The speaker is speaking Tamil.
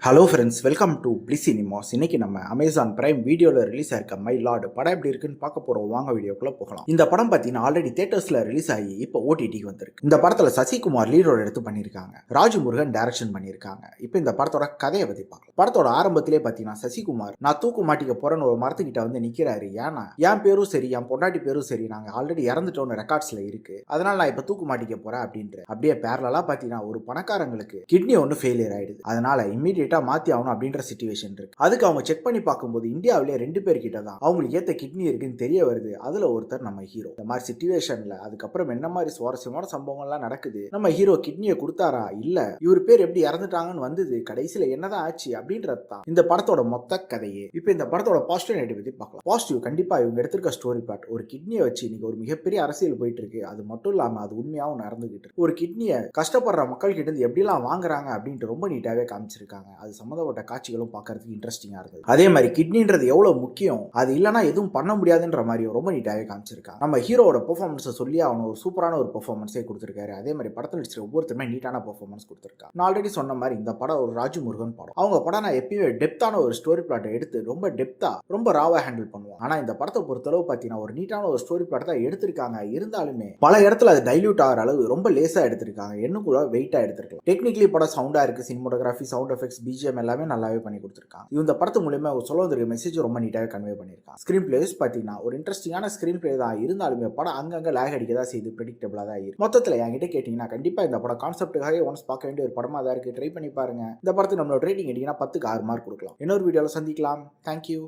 Hello friends, welcome to bliss cinemas. இன்னைக்கு நம்ம அமேசான் பிரைம் வீடியோவில் ரிலீஸ் ஆயிருக்க மை லார்ட் படம் எப்படி இருக்குன்னு பார்க்க போறோம். வாங்க வீடியோக்குள்ள போகலாம். இந்த படம் பார்த்தீங்கன்னா ஆல்ரெடி தியேட்டர்ஸ்ல ரிலீஸ் ஆகி இப்போ ஓடிடிக்கு வந்திருக்கு. இந்த படத்துல சசிகுமார் லீட் ரோல் எடுத்து பண்ணியிருக்காங்க. ராஜமுருகன் டைரக்ஷன் பண்ணியிருக்காங்க. இப்போ இந்த படத்தோட கதையை பத்தி பார்க்கலாம். படத்தோட ஆரம்பத்திலே பார்த்தீங்கன்னா சசிகுமார் நான் தூக்கு மாட்டிக்க போறேன்னு ஒரு மரத்துக்கிட்ட வந்து நிக்கிறாரு. ஏன்னா என் பேரும் சரி என் பொண்டாட்டி பேரும் சரி நாங்க ஆல்ரெடி இறந்துட்டோன்னு ரெக்கார்ட்ஸ்ல இருக்கு, அதனால நான் இப்போ தூக்கு மாட்டிக்க போறேன் அப்படின்ற. அப்படியே பேரலா பார்த்தீங்கன்னா ஒரு பணக்காரங்களுக்கு கிட்னி ஒன்று ஃபெயிலியர் ஆயிடுது. அதனால இம்மீடியட்டா மாத்தி ஆகணும் அப்படின்ற சிச்சுவேஷன் இருக்கு. அதுக்கு அவங்க செக் பண்ணி பார்க்கும்போது இந்தியாவிலே 2 பேர் கிட்ட தான் அவங்களுக்கு ஏத்த கிட்னி இருக்குன்னு தெரிய வருது. அதுல ஒருத்தர் நம்ம ஹீரோ. இந்த மாதிரி சிச்சுவேஷன்ல அதுக்கப்புறம் என்ன மாதிரி சுவாரஸ்யமான சம்பவங்கள்லாம் நடக்குது, நம்ம ஹீரோ கிட்னியை கொடுத்தாரா இல்ல இவர் பேர் எப்படி இறந்துட்டாங்கன்னு வந்தது, கடைசியில என்னதான் ஆச்சு அப்படின்றது தான் இந்த படத்தோட மொத்த கதையே. இப்போ இந்த படத்தோட பாசிட்டிவ் நெகட்டிவ் பத்தி பார்க்கலாம். பாசிட்டிவ் கண்டிப்பா இவங்க எடுத்திருக்க ஸ்டோரி பார்ட், ஒரு கிட்னியை வச்சு இன்னைக்கு ஒரு மிகப்பெரிய அரசியல் போயிட்டு இருக்கு. அது மட்டும் இல்லாம அது உண்மையாவும் நடந்துகிட்டு இருக்கு. ஒரு கிட்னியை கஷ்டப்படுற மக்கள் கிட்ட இருந்து எப்படிலாம் வாங்குறாங்க அப்படின்ட்டு ரொம்ப நீட்டாவே காமிச்சிருக்காங்க. அது சம்மந்தப்பட்ட காட்சிகளும் பார்க்கறதுக்கு இன்ட்ரெஸ்டிங்கா இருக்குது. அதே மாதிரி கிட்னின்றது எவ்வளவு முக்கியம், அது இல்லைன்னா எதுவும் பண்ண முடியாதுன்ற மாதிரி ரொம்ப நீட்டாவே காமிச்சிருக்காங்க. நம்ம ஹீரோட பெர்ஃபார்மன்ஸை சொல்லி அவன் ஒரு சூப்பரான ஒரு பெர்ஃபார்மன்ஸே கொடுத்திருக்காரு. அதே மாதிரி படத்தில் நடிச்சிருக்க ஒவ்வொருத்தருமே நீட்டான பெர்ஃபார்மன்ஸ் கொடுத்திருக்காங்க. நான் ஆல்ரெடி சொன்ன மாதிரி இந்த படம் ஒரு ராஜமுருகன் படம். அவங்க படம் நான் எப்பயுமே டெப்தான ஒரு ஸ்டோரி பிளாட்டை எடுத்து ரொம்ப டெப்தா ரொம்ப ராவா ஹேண்டில் பண்ணுவோம். ஆனா இந்த படத்தை பொறுத்தளவு பார்த்தீங்கன்னா ஒரு நீட்டான ஒரு ஸ்டோரி பிளாட் தான் எடுத்திருக்காங்க. இருந்தாலுமே பல இடத்துல அது டைல்யூட் ஆகிற அளவு ரொம்ப லேசா எடுத்திருக்காங்க. என்ன கூட வெயிட்டா எடுத்திருக்கலாம். டெக்னிக்கலி படம் சவுண்டா இருக்கு, சினிமோட்டோகிராஃபி, சவுண்ட் எஃபெக்ட்ஸ், பிஜிஎம் எல்லாமே நல்லாவே பண்ணி கொடுத்துருக்காங்க. இந்த படத்து மூலமா ஒரு சொல்ல வந்திருக்க மெசேஜ் ரொம்ப நீட்டாவே கன்வே பண்ணியிருக்காங்க. ஸ்கிரீன் பிளேஸ் பார்த்தீங்கன்னா ஒரு இன்ட்ரெஸ்டிங்கான ஸ்கிரீன் பிளே தான். இருந்தாலுமே படம் அங்கங்க லேக் அடிக்க தான் செய்து, ப்ரெடிக்டபிளா தான் இருக்கு. மொத்தத்தில் என்கிட்ட கேட்டீங்கன்னா கண்டிப்பா இந்த படம் கான்செப்டுக்காக ஒன்ஸ் பார்க்க வேண்டிய ஒரு படமா தான் இருக்கு. ட்ரை பண்ணி பாருங்க. இந்த படத்துக்கு நம்மளோட ரேட்டிங் கேட்டீங்கன்னா 10க்கு 6 மார்க் கொடுக்கலாம். இன்னொரு வீடியோவில் சந்திக்கலாம். தேங்க்யூ.